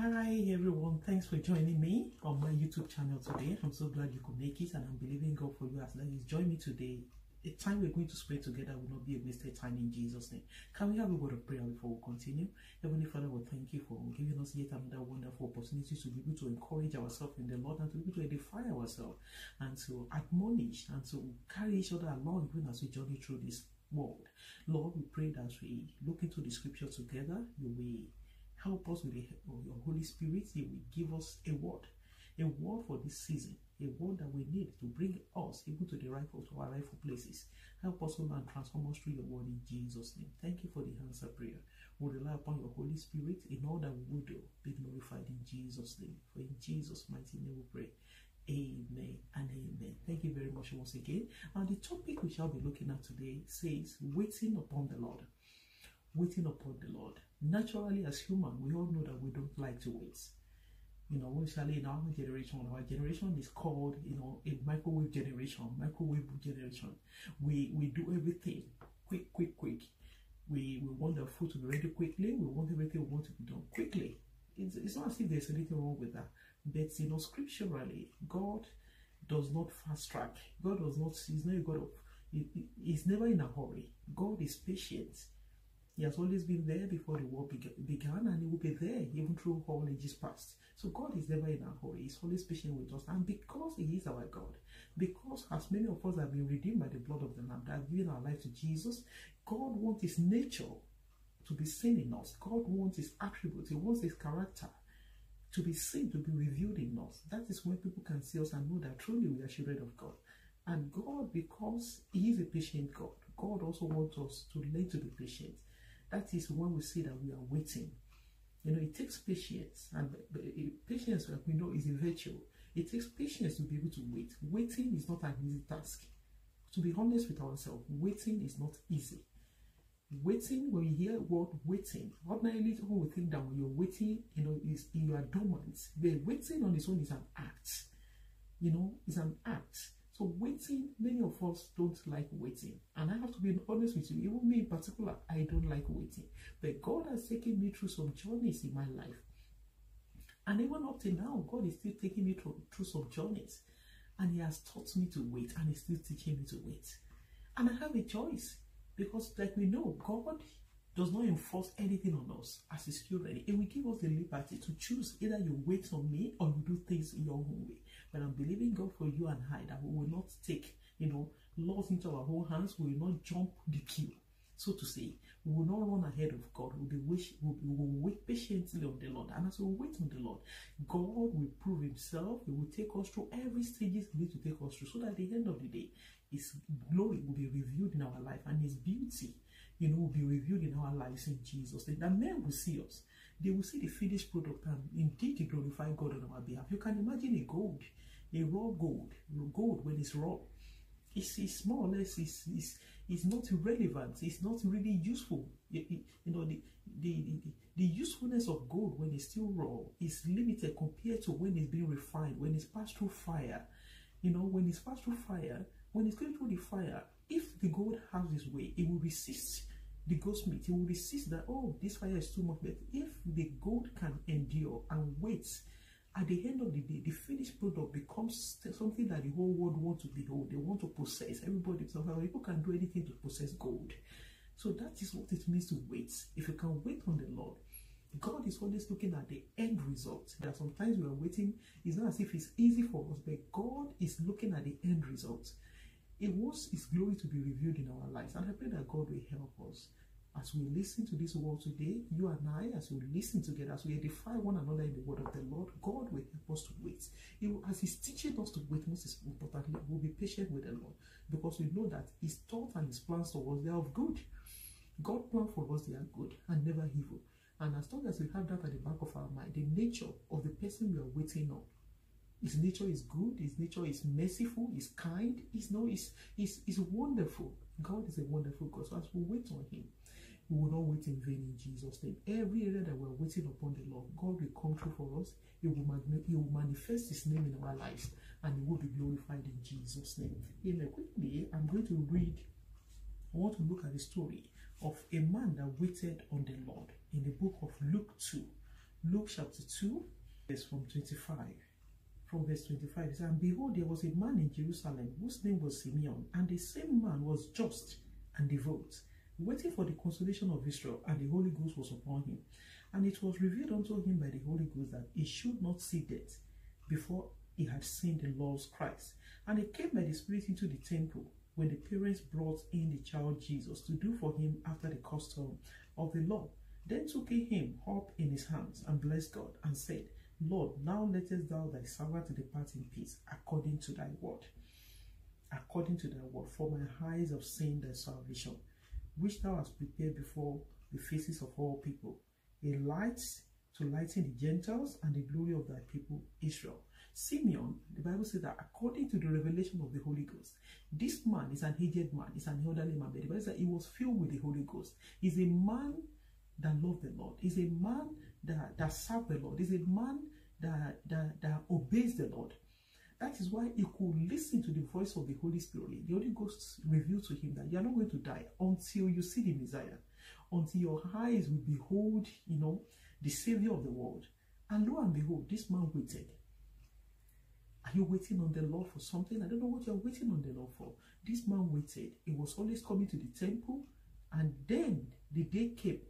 Hi everyone, thanks for joining me on my YouTube channel today. I'm so glad you could make it, and I'm believing God for you as long as you join me today. The time we're going to spend together will not be a wasted time in Jesus' name. Can we have a word of prayer before we continue? Heavenly Father, we thank you for giving us yet another wonderful opportunity to be able to encourage ourselves in the Lord and to be able to edify ourselves and to admonish and to carry each other along even as we journey through this world. Lord, we pray that as we look into the scripture together, you will help us with your Holy Spirit. You will give us a word for this season, a word that we need to bring us even to our rightful places. Help us, Lord, and transform us through your word in Jesus' name. Thank you for the answer prayer. We rely upon your Holy Spirit in all that we will do. Be glorified in Jesus' name. For in Jesus' mighty name we pray. Amen and amen. Thank you very much once again. And the topic we shall be looking at today says, waiting upon the Lord. Waiting upon the Lord. Naturally, as human, we all know that we don't like to wait. You know, especially in our generation is called, a microwave generation. We do everything quick. We want the food to be ready quickly. We want everything we want to be done quickly. It's not as if there's anything wrong with that. But, scripturally, God does not fast track. God does not, he's not a God of, he's never in a hurry. God is patient. He has always been there before the war began, and he will be there even through all ages past. So God is never in a hurry. He's always patient with us. And because he is our God, because as many of us have been redeemed by the blood of the Lamb, that have given our life to Jesus, God wants his nature to be seen in us. God wants his attributes. He wants his character to be seen, to be revealed in us. That is when people can see us and know that truly we are children of God. And God, because he is a patient God, God also wants us to learn to be patient. That is when we say that we are waiting. It takes patience, and patience, like we know, is a virtue. It takes patience to be able to wait. Waiting is not an easy task. To be honest with ourselves, waiting is not easy. Waiting, when you hear word waiting, ordinarily people will think that when you're waiting, you are dormant. But waiting on its own is an act. It's an act. So waiting, many of us don't like waiting. And I have to be honest with you, even me in particular, I don't like waiting. But God has taken me through some journeys in my life. And even up to now, God is still taking me through some journeys. And he has taught me to wait, and he's still teaching me to wait. And I have a choice. Because like we know, God does not enforce anything on us as his children. It will give us the liberty to choose. Either you wait on me or you do things your own way. But I'm believing God for you and I that we will not take, laws into our own hands. We will not jump the queue, so to say. We will not run ahead of God. We will wait patiently on the Lord. And as we wait on the Lord, God will prove himself. He will take us through every stages he needs to take us through, so that at the end of the day, his glory will be revealed in our life, and his beauty, will be revealed in our lives in Jesus' name. That men will see us. They will see the finished product, and indeed they glorify God on our behalf. You can imagine a raw gold when it's raw. It's more or less, it's not relevant. It's not really useful. The usefulness of gold when it's still raw is limited compared to when it's being refined, when it's passed through fire. When it's passed through fire, when it's going through the fire, if the gold has its way, it will resist the goldsmith. It will resist that, oh, this fire is too much. But if the gold can endure and wait, at the end of the day, the finished product becomes something that the whole world wants to behold. They want to possess. People can do anything to possess gold. So that is what it means to wait. If you can wait on the Lord, God is always looking at the end result. That sometimes we are waiting. It's not as if it's easy for us, but God is looking at the end result. It wants his glory to be revealed in our lives. And I pray that God will help us. As we listen to this word today, you and I, as we listen together, as we edify one another in the word of the Lord, God will help us to wait. As he's teaching us to wait, most importantly, we'll be patient with the Lord. Because we know that his thoughts and his plans towards us, they are of good. God's plan for us, they are good and never evil. And as long as we have that at the back of our mind, the nature of the person we are waiting on, his nature is good, his nature is merciful, is kind, is wonderful. God is a wonderful God. So as we wait on him, we will not wait in vain in Jesus' name. Every area that we are waiting upon the Lord, God will come through for us. He will manifest his name in our lives, and he will be glorified in Jesus' name. Quickly, I'm going to read. I want to look at the story of a man that waited on the Lord in the book of Luke 2. Luke chapter 2, verse from 25. From verse 25, it says, and behold, there was a man in Jerusalem whose name was Simeon, and the same man was just and devout, waiting for the consolation of Israel, and the Holy Ghost was upon him. And it was revealed unto him by the Holy Ghost that he should not see death before he had seen the Lord's Christ. And he came by the Spirit into the temple, when the parents brought in the child Jesus to do for him after the custom of the law. Then took he him up in his hands, and blessed God, and said, Lord, now lettest thou thy servant depart in peace, according to thy word. According to thy word, for my eyes have seen thy salvation, which thou hast prepared before the faces of all people, a light to lighten the Gentiles, and the glory of thy people Israel. Simeon, the Bible says that according to the revelation of the Holy Ghost, this man is an aged man, is an elderly man, but the Bible says he was filled with the Holy Ghost. He's a man that loved the Lord. He's a man that served the Lord. He's a man that obeys the Lord. That is why he could listen to the voice of the Holy Spirit. The Holy Ghost revealed to him that you are not going to die until you see the Messiah, until your eyes will behold, the Savior of the world. And lo and behold, this man waited. Are you waiting on the Lord for something? I don't know what you're waiting on the Lord for. This man waited. He was always coming to the temple, and then the day came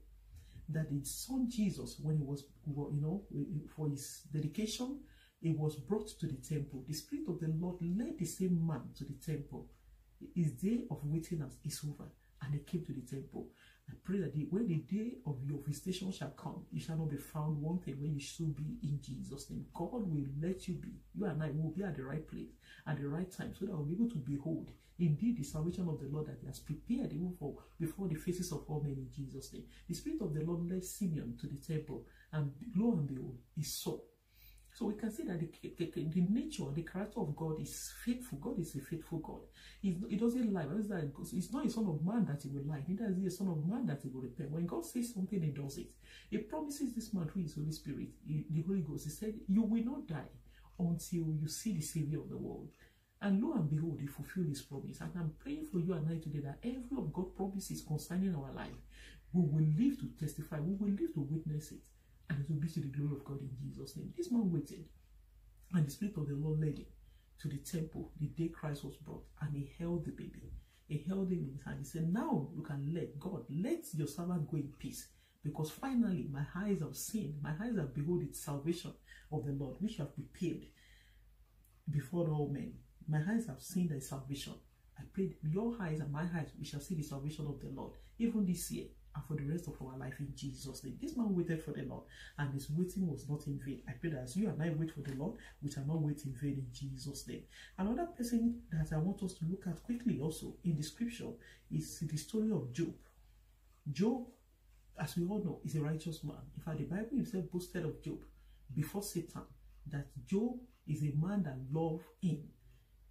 that his son Jesus, when he was, for his dedication, he was brought to the temple. The Spirit of the Lord led the same man to the temple. His day of waiting is over, and he came to the temple. I pray that when the day of your visitation shall come, you shall not be found wanting when you should be in Jesus' name. God will let you be. You and I will be at the right place at the right time, so that we'll be able to behold indeed the salvation of the Lord that he has prepared even for before the faces of all men in Jesus' name. The Spirit of the Lord led Simeon to the temple, and lo and behold, he saw. So we can see that the nature, the character of God is faithful. God is a faithful God. He doesn't lie. He's not a son of man that he will lie. Neither is he a son of man that he will repent. When God says something, he does it. He promises this man through his Holy Spirit, the Holy Ghost. He said, you will not die until you see the Savior of the world. And lo and behold, he fulfilled his promise. And I'm praying for you and I today that every of God's promises concerning our life, we will live to testify. We will live to witness it. And it will be to the glory of God in Jesus' name. This man waited, and the Spirit of the Lord led him to the temple the day Christ was brought, and he held the baby. He held him in his hand. He said, now you can let your servant go in peace, because finally my eyes have seen, my eyes have beholded the salvation of the Lord, which you have prepared before all men. My eyes have seen thy salvation. I pray your eyes and my eyes, we shall see the salvation of the Lord, even this year, and for the rest of our life in Jesus' name. This man waited for the Lord, and his waiting was not in vain. I pray that as you and I wait for the Lord, we shall not wait in vain in Jesus' name. Another person that I want us to look at quickly also in the scripture is the story of Job. Job, as we all know, is a righteous man. In fact, the Bible himself boasted of Job before Satan, that Job is a man that loved him.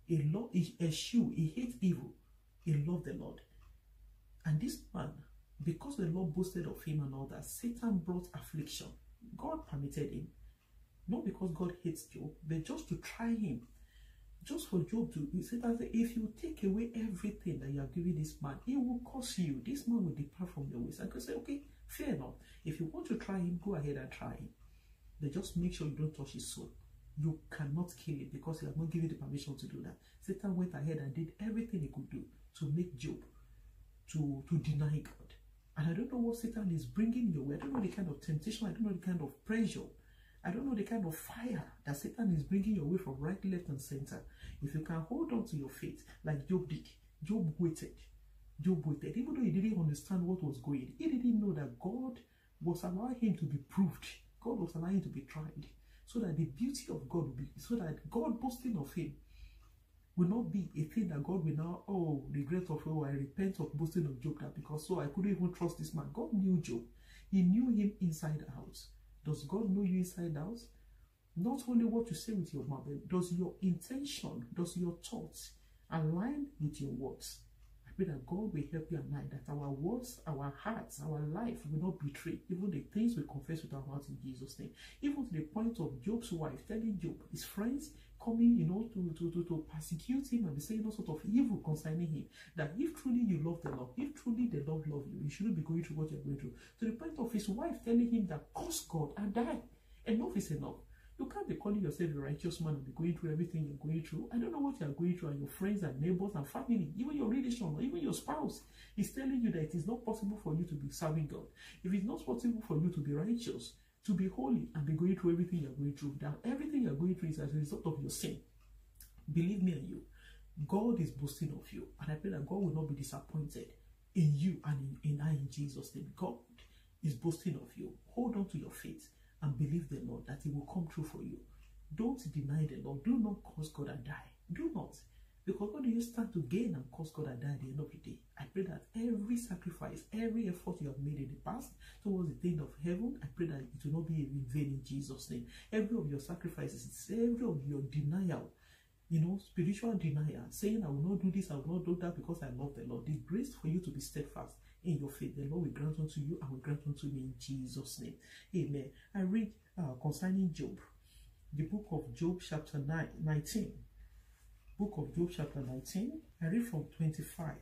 He hates evil. He loved the Lord. And this man, because the Lord boasted of him and all that, Satan brought affliction. God permitted him. Not because God hates Job, but just to try him. Just for Job to, Satan said, if you take away everything that you are giving this man, he will curse you. This man will depart from your ways. And God said, okay, fair enough. If you want to try him, go ahead and try him. But just make sure you don't touch his soul. You cannot kill it because he has not given the permission to do that. Satan went ahead and did everything he could do to make Job to deny God. And I don't know what Satan is bringing your way. I don't know the kind of temptation. I don't know the kind of pressure. I don't know the kind of fire that Satan is bringing your way from right, left, and center. If you can hold on to your faith like Job did, Job waited. Job waited. Even though he didn't understand what was going, he didn't know that God was allowing him to be proved. God was allowing him to be tried. So that the beauty of God will be, so that God boasting of him will not be a thing that God will now, regret of, I repent of boasting of Job, that because I couldn't even trust this man. God knew Job. He knew him inside out. Does God know you inside out? Not only what you say with your mouth, but does your intention, does your thoughts align with your words? I pray that God will help you and I, that our words, our hearts, our life will not betray even the things we confess with our mouth in Jesus' name. Even to the point of Job's wife telling Job, his friends coming, to persecute him and be saying all sort of evil concerning him, that if truly you love the Lord, if truly the Lord love you, you shouldn't be going through what you're going through. To the point of his wife telling him that curse God and die. Enough is enough. You can't be calling yourself a righteous man and be going through everything you're going through. I don't know what you're going through, and your friends and neighbors and family, even your relation or even your spouse is telling you that it is not possible for you to be serving God. If it's not possible for you to be righteous, to be holy, and be going through everything you're going through, that everything you're going through is as a result of your sin. Believe me and you, God is boasting of you, and I pray that God will not be disappointed in you and in I in Jesus' name. God is boasting of you. Hold on to your faith and believe the Lord that He will come true for you. Don't deny the Lord. Do not curse God and die. Do not. Because what do you stand to gain and curse God and die at the end of the day? I pray that every sacrifice, every effort you have made in the past towards the thing of heaven, I pray that it will not be in vain in Jesus' name. Every of your sacrifices, every of your denial, spiritual denial, saying I will not do this, I will not do that because I love the Lord. The grace for you to be steadfast in your faith, the Lord will grant unto you and will grant unto me in Jesus' name. Amen. I read concerning Job, the book of Job chapter 19. Book of Job chapter 19. I read from 25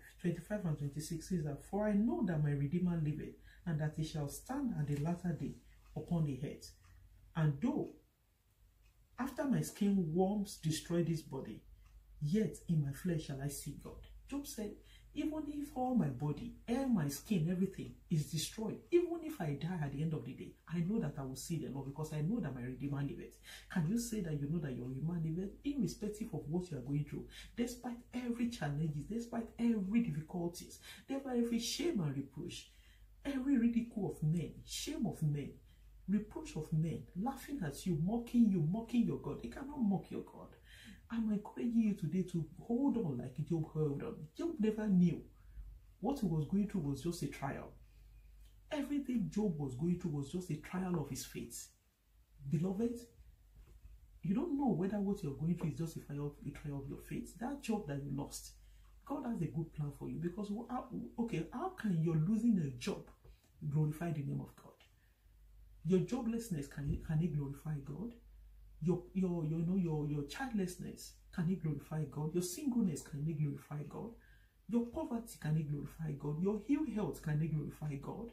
and 26 says that, for I know that my Redeemer liveth, and that he shall stand at the latter day upon the earth. And though after my skin worms destroy this body, yet in my flesh shall I see God. Job said, even if all my body, and my skin, everything is destroyed, even if I die at the end of the day, I know that I will see the Lord because I know that my Redeemer liveth. Can you say that you know that your Redeemer liveth, irrespective of what you are going through, despite every challenges, despite every difficulties, despite every shame and reproach, every ridicule of men, shame of men, reproach of men, laughing at you, mocking your God? They cannot mock your God. I'm encouraging you today to hold on like Job held on. Job never knew what he was going through was just a trial. Everything Job was going through was just a trial of his faith. Beloved, you don't know whether what you're going through is just a trial of your faith. That job that you lost, God has a good plan for you. Because how can your losing a job glorify the name of God? Your joblessness, can it glorify God? Your childlessness, can it glorify God? Your singleness, can it glorify God? Your poverty, can it glorify God? Your ill health, can it glorify God?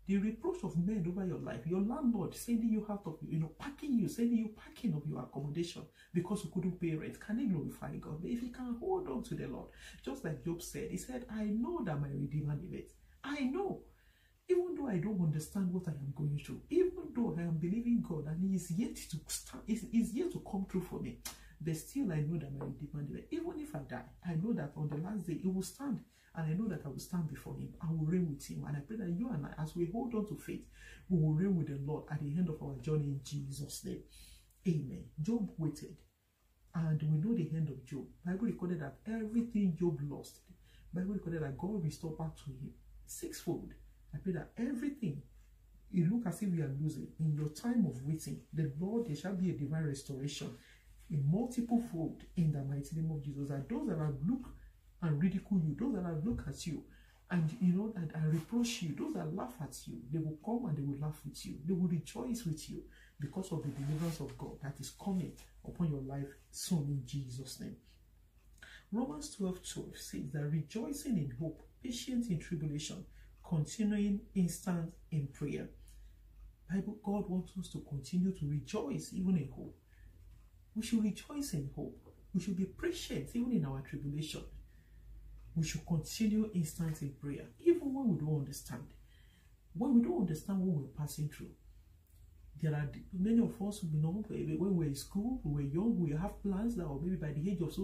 The reproach of men over your life, your landlord sending you out of, sending you packing of your accommodation because you couldn't pay rent, can it glorify God? But if you can hold on to the Lord, just like Job said, he said, I know that my Redeemer liveth. I know. Even though I don't understand what I am going through, even though I am believing God and He is yet to start, is yet to come through for me, but still I know that my Redeemer liveth. Even if I die, I know that on the last day He will stand, and I know that I will stand before Him. I will reign with Him, and I pray that you and I, as we hold on to faith, we will reign with the Lord at the end of our journey in Jesus' name. Amen. Job waited, and we know the end of Job. Bible recorded that everything Job lost, Bible recorded that God restored back to him sixfold. I pray that everything you look as if you are losing in your time of waiting, the Lord, there shall be a divine restoration in multiple fold in the mighty name of Jesus. And those that have looked and ridicule you, those that have looked at you and and reproach you, those that laugh at you, they will come and they will laugh with you. They will rejoice with you because of the deliverance of God that is coming upon your life soon in Jesus' name. Romans 12:12 says that rejoicing in hope, patient in tribulation, continuing instant in prayer. Bible, God wants us to continue to rejoice even in hope. We should rejoice in hope. We should be patient even in our tribulation. We should continue instant in prayer, even when we don't understand. When we don't understand what we're passing through. There are many of us, when we're in school, we were young, we have plans that, or maybe by the age of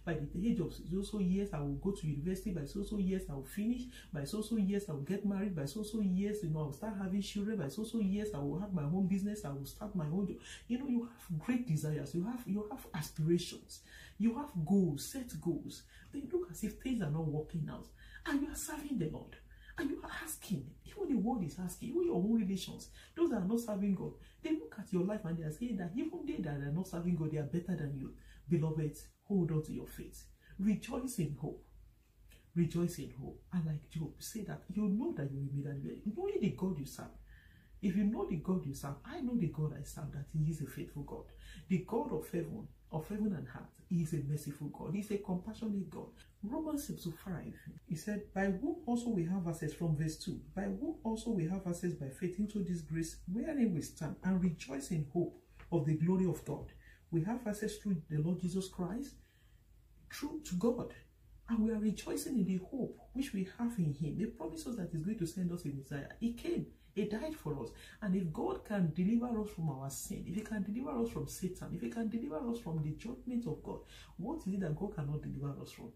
by the age of so years, I will go to university, by so years, I will finish, by so years, I will get married, by so years, I will start having children, by so years, I will have my own business, I will start my own job. You have great desires, you have aspirations, you have goals, set goals. But you look as if things are not working out, and you are serving the Lord. And you are asking, even the world is asking, even your own relations, those that are not serving God, they look at your life and they are saying that even they that are not serving God, they are better than you. Beloved, hold on to your faith. Rejoice in hope. Rejoice in hope. And like Job, say that you know that you will meet that. Knowing the God you serve. If you know the God you serve, I know the God I serve, that He is a faithful God. The God of heaven and earth, He is a merciful God. He is a compassionate God. Romans chapter 5, he said, by whom also we have access, from verse 2, by whom also we have access by faith into this grace, wherein we stand and rejoice in hope of the glory of God. We have access through the Lord Jesus Christ, through to God. And we are rejoicing in the hope which we have in Him. He promised us that He's going to send us a Messiah. He came. He died for us. And if God can deliver us from our sin, if He can deliver us from Satan, if He can deliver us from the judgment of God, what is it that God cannot deliver us from?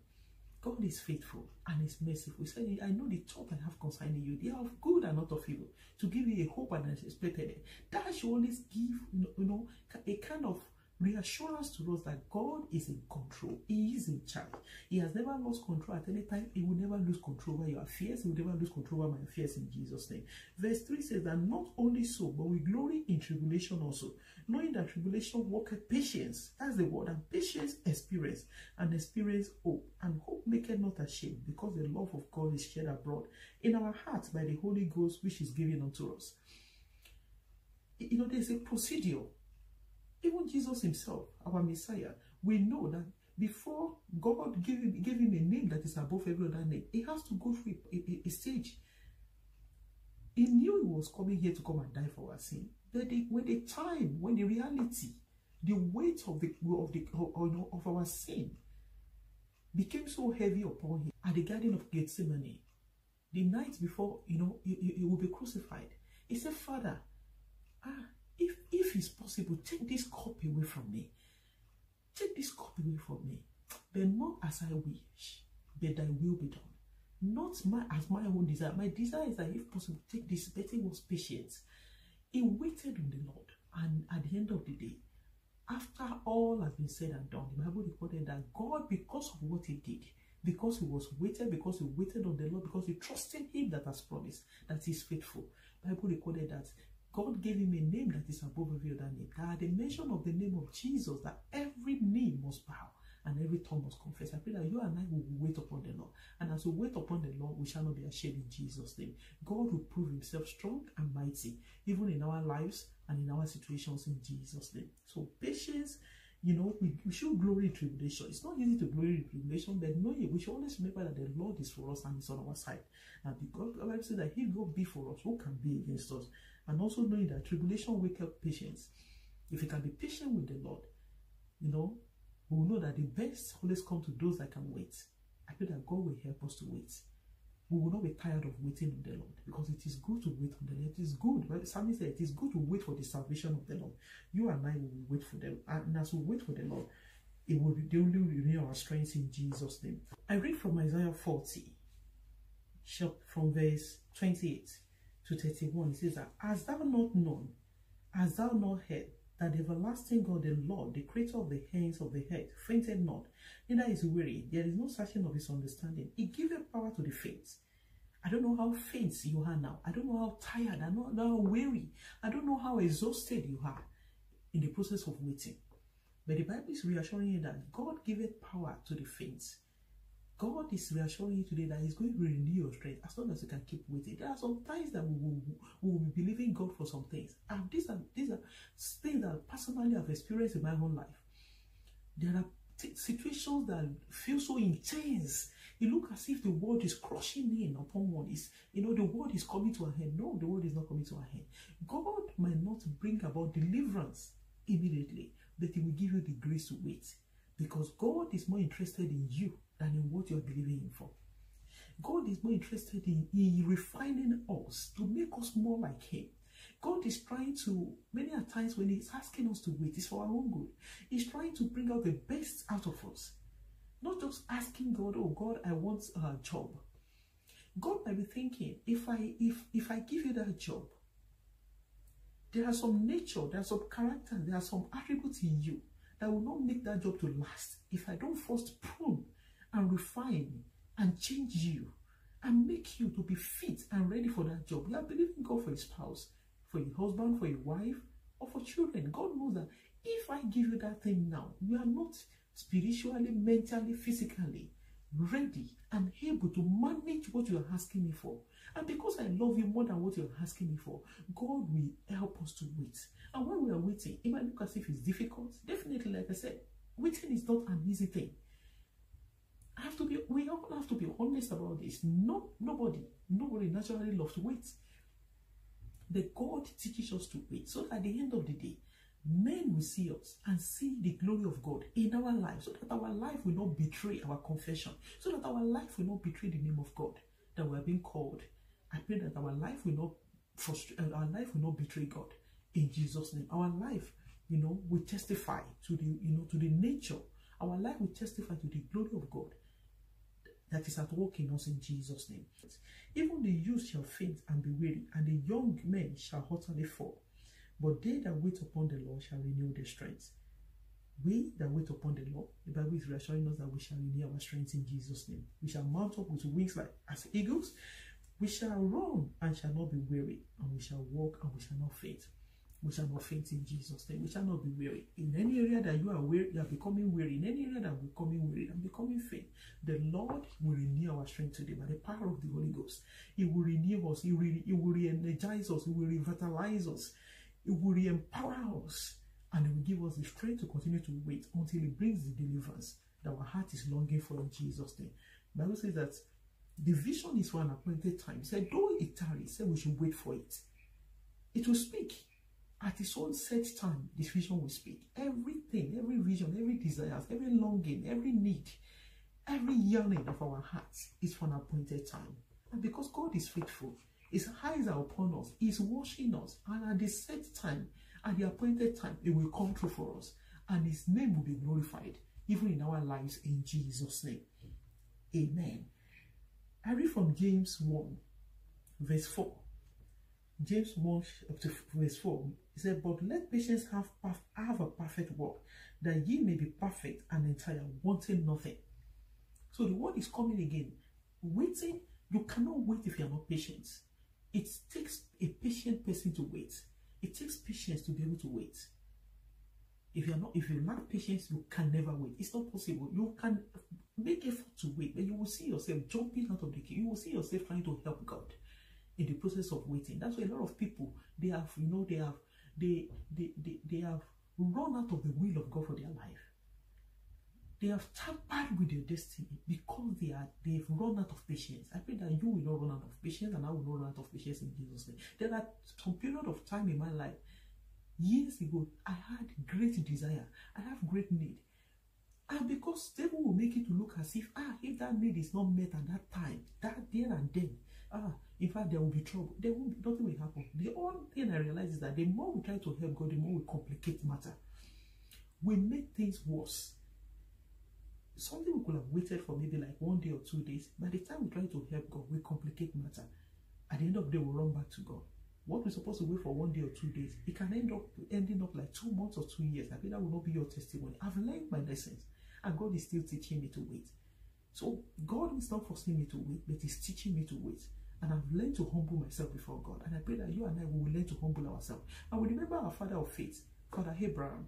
God is faithful and is merciful. He said, I know the thought I have concerning you. They are of good and not of evil, to give you a hope and an expected end. That should always give, a kind of reassurance to us that God is in control. He is in charge. He has never lost control at any time. He will never lose control over your affairs. He will never lose control over my affairs, in Jesus' name. Verse 3 says that not only so, but we glory in tribulation also, knowing that tribulation worketh patience. That's the word. And patience experience, and experience hope. And hope maketh not ashamed, because the love of God is shed abroad in our hearts by the Holy Ghost, which is given unto us. There's a procedure. Even Jesus Himself, our Messiah, we know that before God gave him a name that is above every other name, He has to go through a stage. He knew He was coming here to come and die for our sin. But when the reality, the weight of our sin became so heavy upon Him at the Garden of Gethsemane, the night before, He will be crucified, He said, Father, if it's possible, take this cup away from me. Take this cup away from me. But not as I wish, but thy will be done. Not as my own desire. My desire is that if possible, take this. But He was patient. He waited on the Lord. And at the end of the day, after all has been said and done, the Bible recorded that God, because of what He did, because He waited on the Lord, because He trusted Him that has promised, that He is faithful. The Bible recorded that God gave Him a name that is above every other name. That at the mention of the name of Jesus, that every knee must bow and every tongue must confess. I pray that you and I will wait upon the Lord. And as we wait upon the Lord, we shall not be ashamed, in Jesus' name. God will prove Himself strong and mighty, even in our lives and in our situations, in Jesus' name. So patience, we should glory in tribulation. It's not easy to glory in tribulation, but knowing, we should always remember that the Lord is for us and is on our side. And because the Bible says that He will be for us, who can be against us? And also knowing that tribulation wakes up patience. If you can be patient with the Lord, we will know that the best always comes to those that can wait. I pray that God will help us to wait. We will not be tired of waiting on the Lord, because it is good to wait on the Lord. It is good. But Psalmist said it is good to wait for the salvation of the Lord. You and I will wait for them. And as we wait for the Lord, they will renew our strength, in Jesus' name. I read from Isaiah 40, from verse 28 to 31. It says that, hast thou not known, hast thou not heard, that the everlasting God, the Lord, the creator of the ends of the earth, fainted not, neither is weary. There is no searching of His understanding. He giveth power to the faint. I don't know how faint you are now. I don't know how tired. I don't know how weary. I don't know how exhausted you are in the process of waiting. But the Bible is reassuring you that God giveth power to the faint. God is reassuring you today that He's going to renew your strength as long as you can keep waiting. There are some times that we will be believing God for some things. And these are things that personally I've experienced in my own life. There are situations that feel so intense. It looks as if the world is crushing in upon one. The world is coming to an end. No, the world is not coming to an end. God might not bring about deliverance immediately, but He will give you the grace to wait. Because God is more interested in you than in what you're believing Him for. God is more interested in refining us to make us more like Him. God is trying to, many a times when He's asking us to wait, it's for our own good. He's trying to bring out the best out of us. Not just asking God, oh God, I want a job. God might be thinking, if I give you that job, there are some nature, there are some character, there are some attributes in you that will not make that job to last if I don't first prune and refine and change you and make you to be fit and ready for that job. You are believing God for your spouse, for your husband, for your wife, or for children. God knows that if I give you that thing now, you are not spiritually, mentally, physically ready and able to manage what you are asking me for. And because I love you more than what you're asking me for, God will help us to wait. And when we are waiting, it might look as if it's difficult. Definitely, like I said, waiting is not an easy thing. We all have to be honest about this. Nobody naturally loves to wait. But God teaches us to wait, so that at the end of the day, men will see us and see the glory of God in our life, so that our life will not betray our confession, so that our life will not betray the name of God that we are being called. I pray that our life will not frustrate, our life will not betray God in Jesus' name. Our life, will testify to the nature. Our life will testify to the glory of God that is at work in us in Jesus' name. Even the youth shall faint and be weary, and the young men shall utterly fall. But they that wait upon the Lord shall renew their strength. We that wait upon the Lord, the Bible is reassuring us that we shall renew our strength in Jesus' name. We shall mount up with wings like as eagles. We shall run and shall not be weary, and we shall walk and we shall not faint. We shall not faint in Jesus' name. We shall not be weary. In any area that you are weary, you are becoming weary. In any area that we are becoming weary and becoming faint, the Lord will renew our strength today by the power of the Holy Ghost. He will renew us. He will re-energize us. He will revitalize us. He will re-empower us. And He will give us the strength to continue to wait until He brings the deliverance that our heart is longing for in Jesus' name. The Bible says that the vision is for an appointed time. He said, though it tarries, said we should wait for it. It will speak. At its own set time, this vision will speak. Everything, every vision, every desire, every longing, every need, every yearning of our hearts is for an appointed time. And because God is faithful, His eyes are upon us, He is watching us, and at the set time, at the appointed time, it will come true for us, and His name will be glorified, even in our lives, in Jesus' name. Amen. I read from James 1, verse 4. James 1, verse 4, he said, but let patience have a perfect work, that ye may be perfect and entire, wanting nothing. So the word is coming again. Waiting, you cannot wait if you are not patient. It takes a patient person to wait. It takes patience to be able to wait. If you lack patience, you can never wait. It's not possible. You can make effort to wait, but you will see yourself jumping out of the queue. You will see yourself trying to help God in the process of waiting. That's why a lot of people, they have run out of the will of God for their life. They have tampered with their destiny because they've run out of patience. I pray that you will not run out of patience, and I will not run out of patience in Jesus' name. There are some period of time in my life, years ago, I had great desire. I have great need. And because the devil will make it to look as if that need is not met at that time, that there and then, in fact, there will be trouble. Nothing will happen. The only thing I realize is that the more we try to help God, the more we complicate matter. We make things worse. Something we could have waited for maybe like 1 day or 2 days. By the time we try to help God, we complicate matter. At the end of the day, we'll run back to God. What we're supposed to wait for 1 day or 2 days, it can ending up like 2 months or 2 years. I think that will not be your testimony. I've learned my lessons, and God is still teaching me to wait. So God is not forcing me to wait, but He's teaching me to wait. And I've learned to humble myself before God. And I pray that you and I will learn to humble ourselves. And we remember our father of faith, Father Abraham.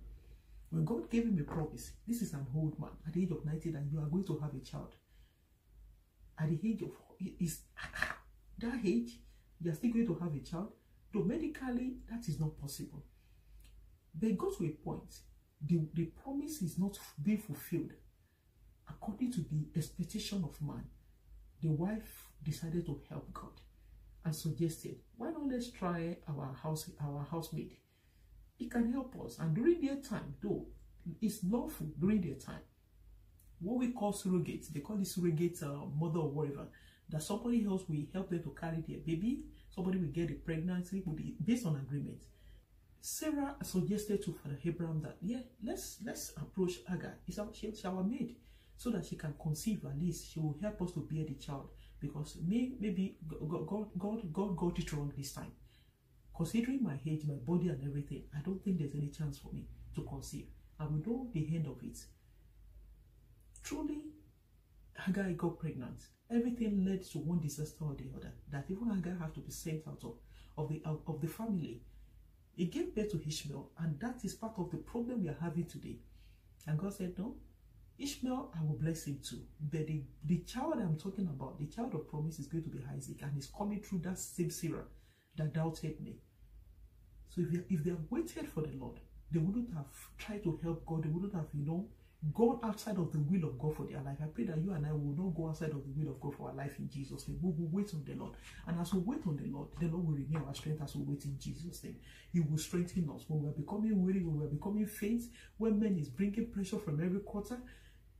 When God gave him a promise, this is an old man at the age of 90, that you are going to have a child. At the age of that age, you are still going to have a child. Though medically, that is not possible. But got to a point, the promise is not being fulfilled according to the expectation of man. The wife decided to help God and suggested, why not let's try our housemaid? It can help us. And during their time, though, it's lawful during their time. What we call surrogates, they call it surrogate mother or whatever, that somebody else will help them to carry their baby, somebody will get a pregnancy based on agreement. Sarah suggested to Father Abraham that, yeah, let's approach Hagar. She's our maid, so that she can conceive. At least she will help us to bear the child, because maybe God got it wrong this time. Considering my age, my body and everything, I don't think there's any chance for me to conceive. And we know the end of it. Truly, Hagar got pregnant. Everything led to one disaster or the other, that even Hagar had to be sent out of the family. It gave birth to Ishmael, and that is part of the problem we are having today. And God said, no, Ishmael, I will bless him too. But the child I'm talking about, the child of promise, is going to be Isaac, and he's coming through that same Sarah that doubted me. So if they have waited for the Lord, they wouldn't have tried to help God. They wouldn't have, gone outside of the will of God for their life. I pray that you and I will not go outside of the will of God for our life in Jesus' name. We will wait on the Lord. And as we wait on the Lord will renew our strength as we wait in Jesus' name. He will strengthen us. When we are becoming weary, when we are becoming faint, when man is bringing pressure from every quarter,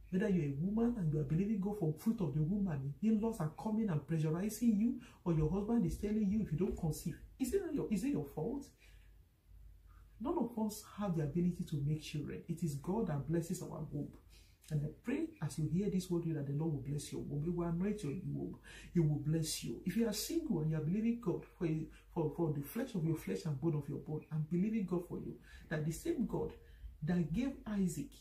whether you're a woman and you are believing God for fruit of the womb, and in-laws are coming and pressurizing you, or your husband is telling you if you don't conceive, is it your fault? None of us have the ability to make children. It is God that blesses our womb. And I pray as you hear this word that the Lord will bless your womb. He will anoint your womb. He will bless you. If you are single and you are believing God for the flesh of your flesh and bone of your bone, and believing God for you, that the same God that gave Isaac,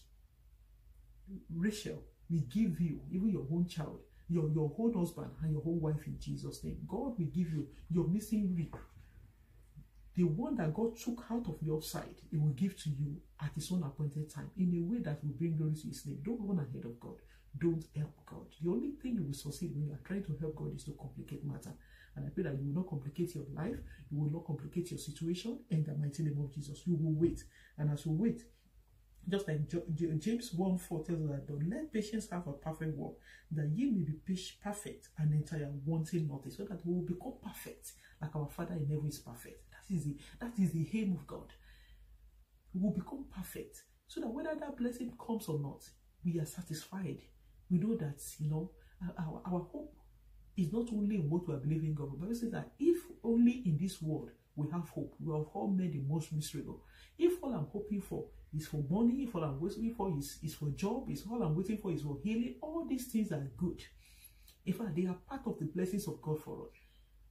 Rachel, will give you even your own child, your own husband and your own wife in Jesus' name. God will give you your missing rib. The one that God took out of your side, He will give to you at His own appointed time in a way that will bring glory to His name. Don't run ahead of God. Don't help God. The only thing you will succeed when you are trying to help God is to complicate matter. And I pray that you will not complicate your life. You will not complicate your situation. In the mighty name of Jesus, you will wait. And as you wait, just like James 1:4 tells us that, don't let patience have a perfect work, that ye may be perfect and entire, wanting nothing, so that we will become perfect, like our Father in heaven is perfect. That is the aim of God. We will become perfect, so that whether that blessing comes or not, we are satisfied. We know that, our hope is not only in what we are believing God, but it says that if only in this world we have hope, we have all made the most miserable. If all I'm hoping for is for money, if all I'm waiting for is for job, if all I'm waiting for is for healing, all these things are good. In fact, they are part of the blessings of God for us.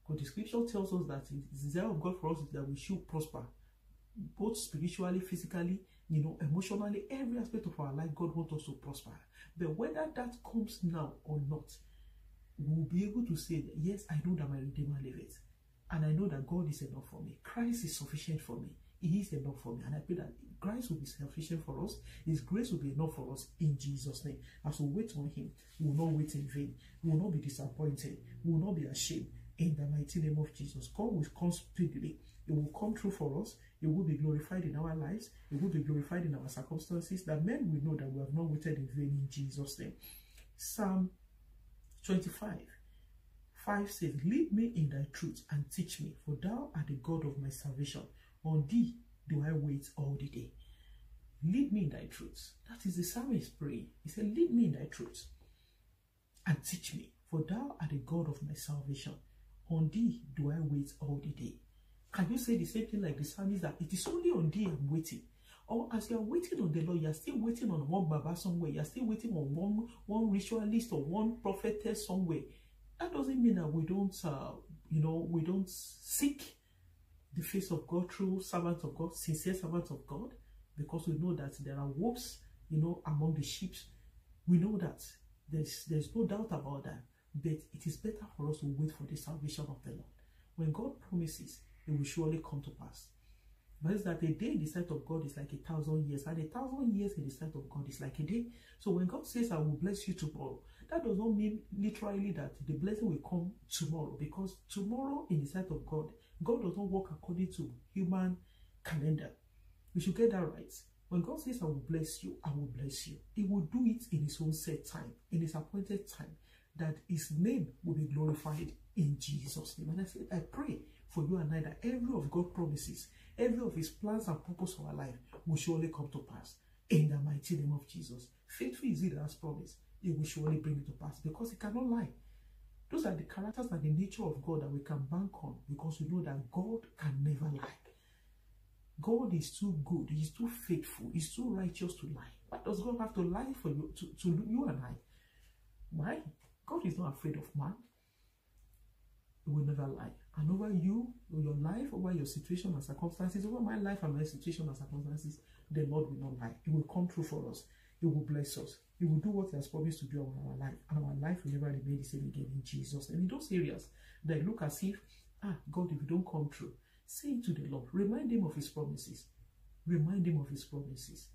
Because the scripture tells us that the desire of God for us is that we should prosper, both spiritually, physically, emotionally, every aspect of our life. God wants us to prosper. But whether that comes now or not, we will be able to say that, yes, I know that my Redeemer liveth, and I know that God is enough for me. Christ is sufficient for me. He is enough for me. And I pray that Christ will be sufficient for us. His grace will be enough for us in Jesus' name. As we wait on Him, we will not wait in vain. We will not be disappointed. We will not be ashamed. In the mighty name of Jesus, God will come speedily. It will come true for us. It will be glorified in our lives. It will be glorified in our circumstances. That men will know that we have not waited in vain in Jesus' name. Psalm 25:5 says, lead me in thy truth and teach me, for thou art the God of my salvation. On thee do I wait all the day. Lead me in thy truth. That is the psalmist praying. He said, lead me in thy truth and teach me, for thou art the God of my salvation. On thee do I wait all the day. Can you say the same thing like the psalmist, that it is only on thee I'm waiting? Or as you are waiting on the Lord, you are still waiting on one Baba somewhere. You are still waiting on one ritualist or one prophetess somewhere. That doesn't mean that we don't, we don't seek the face of God through servants of God, sincere servants of God, because we know that there are wolves, among the sheep. We know that there's no doubt about that. But it is better for us to wait for the salvation of the Lord. When God promises, it will surely come to pass. But it's that a day in the sight of God is like 1,000 years, and 1,000 years in the sight of God is like a day. So when God says, I will bless you tomorrow, that does not mean literally that the blessing will come tomorrow, because tomorrow in the sight of God, God does not work according to human calendar. We should get that right. When God says, I will bless you, I will bless you. He will do it in His own set time, in His appointed time, that His name will be glorified in Jesus' name. And I pray for you and I that every of God's promises, every of His plans and purpose for our life will surely come to pass in the mighty name of Jesus. Faithful is He that has promised. He will surely bring it to pass, because He cannot lie. Those are the characters and the nature of God that we can bank on, because we know that God can never lie. God is too good. He's too faithful. He's too righteous to lie. Why does God have to lie for you, to you and I? Why? God is not afraid of man. He will never lie. And over you, your life, over your situation and circumstances, over my life and my situation and circumstances, the Lord will not lie. He will come true for us. He will bless us. He will do what He has promised to do in our life. And our life will never remain the same again in Jesus. And in those areas that look as if, God, if you don't come true, say it to the Lord. Remind Him of His promises. Remind Him of His promises.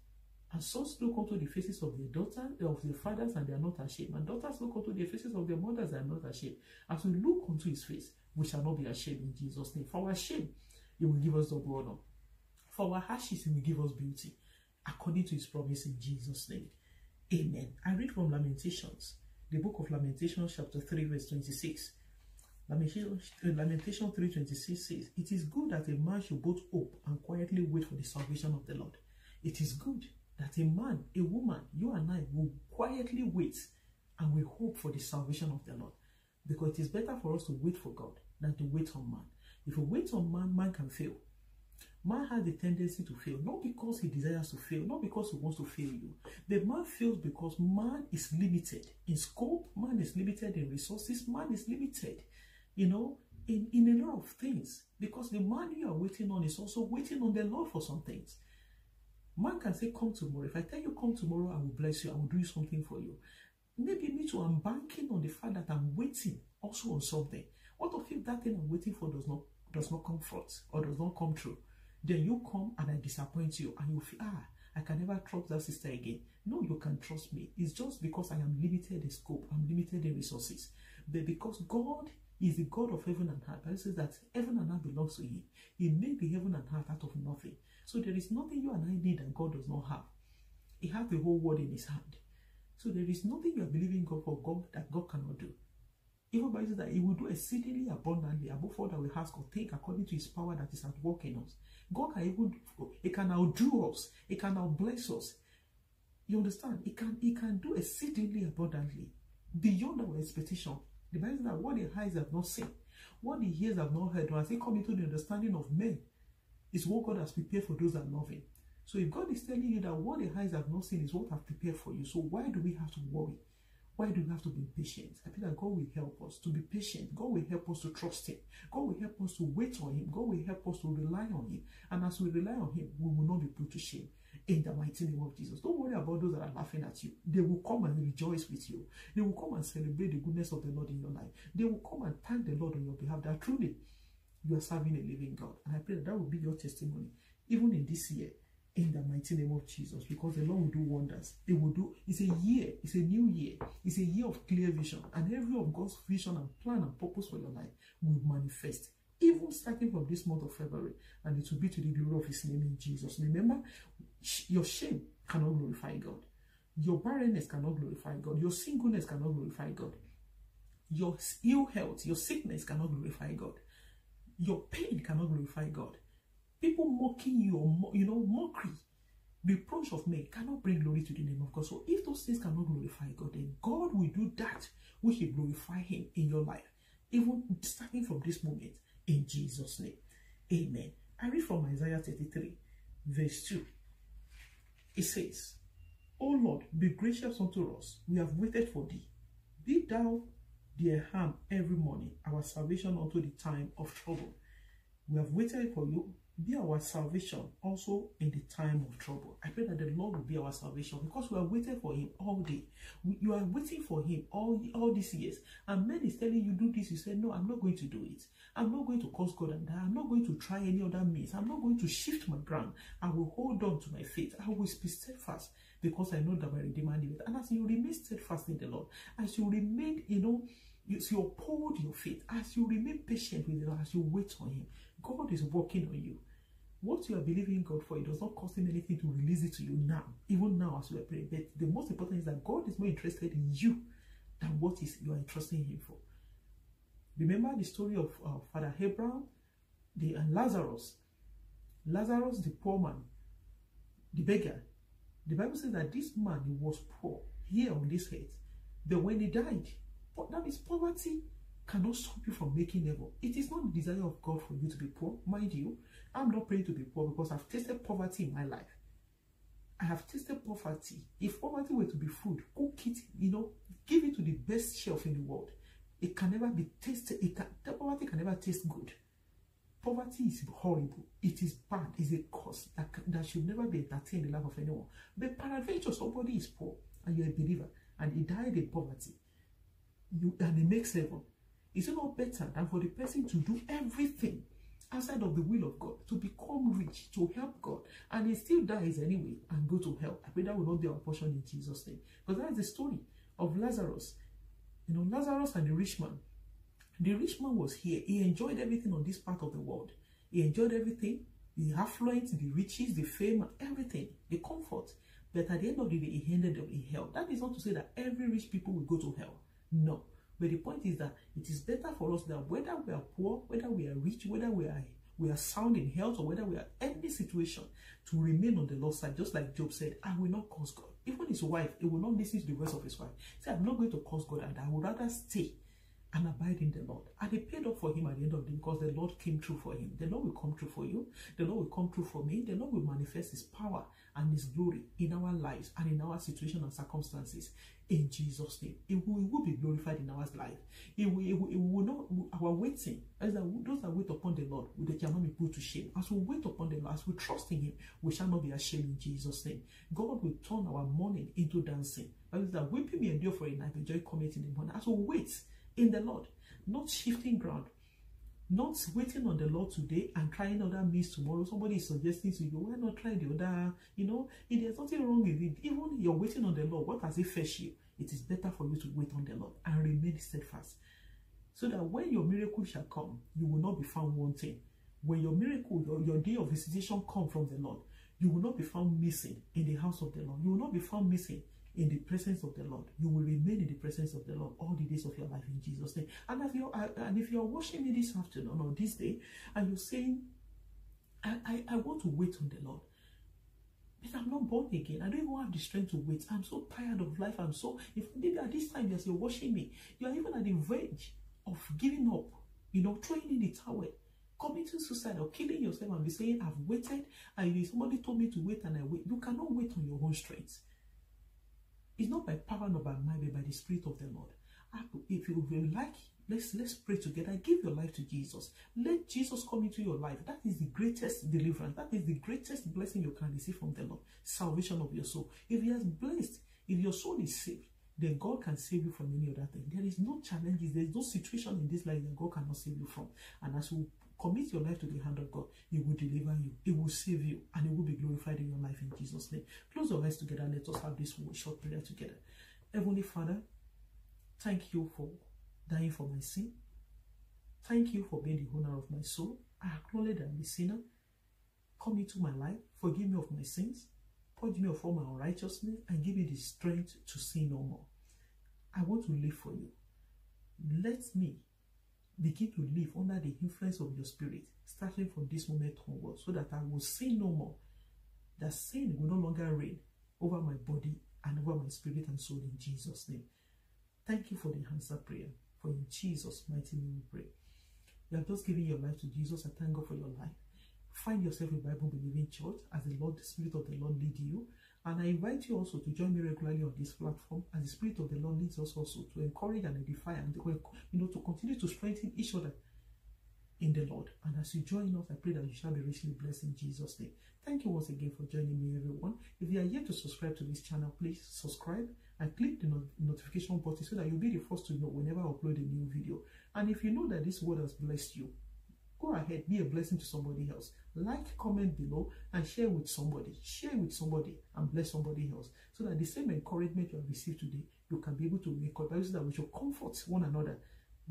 And sons look unto the faces of their daughters, of their fathers, and they are not ashamed. And daughters look unto the faces of their mothers and are not ashamed. As we look unto his face, we shall not be ashamed in Jesus' name. For our shame, he will give us double honor. For our ashes, he will give us beauty, according to his promise in Jesus' name. Amen. I read from Lamentations, the book of Lamentations, chapter 3, verse 26. Lamentation 3:26 says, "It is good that a man should both hope and quietly wait for the salvation of the Lord." It is good that a man, a woman, you and I will quietly wait and we hope for the salvation of the Lord. Because it is better for us to wait for God than to wait on man. If we wait on man, man can fail. Man has the tendency to fail, not because he desires to fail, not because he wants to fail you. The man fails because man is limited in scope, man is limited in resources, man is limited, in a lot of things. Because the man you are waiting on is also waiting on the Lord for some things. Man can say, come tomorrow. If I tell you come tomorrow, I will bless you, I will do something for you. Maybe me too, I'm banking on the fact that I'm waiting also on something. What if that thing I'm waiting for does not come forth or does not come true? Then you come and I disappoint you and you feel, I can never trust that sister again. No, you can trust me. It's just because I am limited in scope, I'm limited in resources. But because God is the God of heaven and earth, Bible says that heaven and earth belongs to him. He made the heaven and earth out of nothing. So there is nothing you and I need that God does not have. He has the whole world in his hand. So there is nothing you are believing God for God that God cannot do. Even Bible says that he will do exceedingly abundantly above all that we ask or think according to his power that is at work in us. God can even, he can outdo us. He can outbless us. You understand? He can do exceedingly abundantly beyond our expectation. The Bible says that what the eyes have not seen, what the ears have not heard, or as they come into the understanding of men, is what God has prepared for those that love him. So if God is telling you that what the eyes have not seen is what I've prepared for you, so why do we have to worry? Why do we have to be patient? I feel that God will help us to be patient. God will help us to trust him. God will help us to wait on him. God will help us to rely on him. And as we rely on him, we will not be put to shame. In the mighty name of Jesus. Don't worry about those that are laughing at you. They will come and rejoice with you. They will come and celebrate the goodness of the Lord in your life. They will come and thank the Lord on your behalf that truly you are serving a living God. And I pray that will be your testimony, even in this year, in the mighty name of Jesus, because the Lord will do wonders. It will do. It's a year. It's a new year. It's a year of clear vision. And every of God's vision and plan and purpose for your life will manifest, even starting from this month of February. And it will be to the glory of his name in Jesus. Remember, your shame cannot glorify God. Your barrenness cannot glorify God. Your singleness cannot glorify God. Your ill health, your sickness cannot glorify God. Your pain cannot glorify God. People mocking you, or mockery, reproach of men cannot bring glory to the name of God. So if those things cannot glorify God, then God will do that which will glorify him in your life, even starting from this moment, in Jesus' name. Amen. I read from Isaiah 33, verse 2. It says, O Lord, be gracious unto us. We have waited for thee. Be thou their harm every morning, our salvation unto the time of trouble. We have waited for you. Be our salvation also in the time of trouble. I pray that the Lord will be our salvation, because we are waiting for him all day. You are waiting for him all these years. And man is telling you, do this. You say, no, I'm not going to do it. I'm not going to curse God and die. I'm not going to try any other means. I'm not going to shift my ground. I will hold on to my faith. I will be steadfast, because I know that my Redeemer liveth. And as you remain steadfast in the Lord, as you remain, as you uphold your faith, as you remain patient with the Lord, as you wait on him, God is working on you. What you are believing God for, it does not cost him anything to release it to you now, even now as we are praying. But the most important is that God is more interested in you than what is you are trusting him for. Remember the story of Father Abraham and Lazarus. Lazarus, the poor man, the beggar. The Bible says that this man, he was poor here on this earth. But when he died, that means poverty cannot stop you from making heaven. It is not the desire of God for you to be poor. Mind you, I'm not praying to be poor, because I've tasted poverty in my life. I have tasted poverty. If poverty were to be food, cook it, give it to the best chef in the world. It can never be tasted. Poverty can never taste good. Poverty is horrible. It is bad. It's a curse that should never be entertained in the life of anyone. But peradventure, somebody is poor and you're a believer and he died in poverty, and he makes heaven. Is it not better than for the person to do everything outside of the will of God, to become rich, to help God, and he still dies anyway and go to hell. I pray that will not be our portion in Jesus' name. But that's the story of Lazarus. You know, Lazarus and the rich man. The rich man was here. He enjoyed everything on this part of the world. He enjoyed everything, the affluence, the riches, the fame, everything, the comfort. But at the end of the day, he ended up in hell. That is not to say that every rich people will go to hell. No. But the point is that it is better for us that whether we are poor, whether we are rich, whether we are sound in health, or whether we are in any situation, to remain on the Lord's side. Just like Job said, I will not curse God. Even his wife, he will not listen to the voice of his wife. He said, I'm not going to curse God, and I would rather stay and abide in the Lord. And it paid off for him at the end of the day, because the Lord came through for him. The Lord will come through for you. The Lord will come through for me. The Lord will manifest his power and his glory in our lives and in our situation and circumstances. In Jesus' name, it will be glorified in our life. It will not, our waiting, as those that wait upon the Lord, they cannot be put to shame. As we wait upon the Lord, as we trust in him, we shall not be ashamed in Jesus' name. God will turn our mourning into dancing. That is that weeping may endure for a night, but joy cometh in the morning. As we wait in the Lord, not shifting ground, not waiting on the Lord today and trying other means tomorrow. Somebody is suggesting to you, why not try the other? You know, if there's nothing wrong with it, even you're waiting on the Lord, what has it fetched you? It is better for you to wait on the Lord and remain steadfast, so that when your miracle shall come, you will not be found wanting. When your miracle, your day of visitation come from the Lord, you will not be found missing in the house of the Lord. You will not be found missing in the presence of the Lord. You will remain in the presence of the Lord all the days of your life in Jesus' name. And if you're watching me this afternoon or this day, and you're saying, I want to wait on the Lord, but I'm not born again. I don't even have the strength to wait. I'm so tired of life. If maybe at this time, as you're watching me, you are even at the verge of giving up, you know, throwing in the towel, committing suicide, or killing yourself, and be saying, I've waited, and somebody told me to wait, and I wait. You cannot wait on your own strength. It's not by power nor by might, but by the Spirit of the Lord. If you will like, let's pray together. Give your life to Jesus. Let Jesus come into your life. That is the greatest deliverance. That is the greatest blessing you can receive from the Lord. Salvation of your soul. If he has blessed, if your soul is saved, then God can save you from any other thing. There is no challenges. There is no situation in this life that God cannot save you from. And as you commit your life to the hand of God, he will deliver you, he will save you, and he will be glorified in your life in Jesus' name. Close your eyes together. Let us have this short prayer together. Heavenly Father, thank you for dying for my sin. Thank you for being the owner of my soul. I acknowledge that I'm a sinner. Come into my life, forgive me of my sins, purge me of all my unrighteousness, and give me the strength to sin no more. I want to live for you. Let me begin to live under the influence of your Spirit, starting from this moment onward, so that I will sin no more. That sin will no longer reign over my body and over my spirit and soul in Jesus' name. Thank you for the answered prayer. For in Jesus' mighty name we pray. You have just given your life to Jesus. I thank God for your life. Find yourself a Bible-believing church as the Spirit of the Lord lead you. And I invite you also to join me regularly on this platform, as the Spirit of the Lord leads us also to encourage and edify, and to continue to strengthen each other in the Lord. And as you join us, I pray that you shall be richly blessed in Jesus' name. Thank you once again for joining me, everyone. If you are yet to subscribe to this channel, please subscribe and click the notification button so that you'll be the first to know whenever I upload a new video. And if you know that this word has blessed you, go ahead, be a blessing to somebody else. Like, comment below, and share with somebody. Share with somebody and bless somebody else, so that the same encouragement you have received today, you can be able to make up, so that we should comfort one another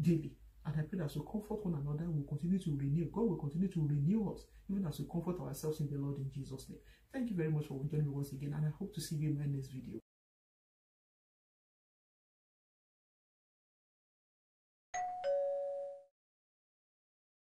daily. And I pray that as we comfort one another, we'll continue to renew. God will continue to renew us, even as we comfort ourselves in the Lord in Jesus' name. Thank you very much for joining me once again, and I hope to see you in my next video.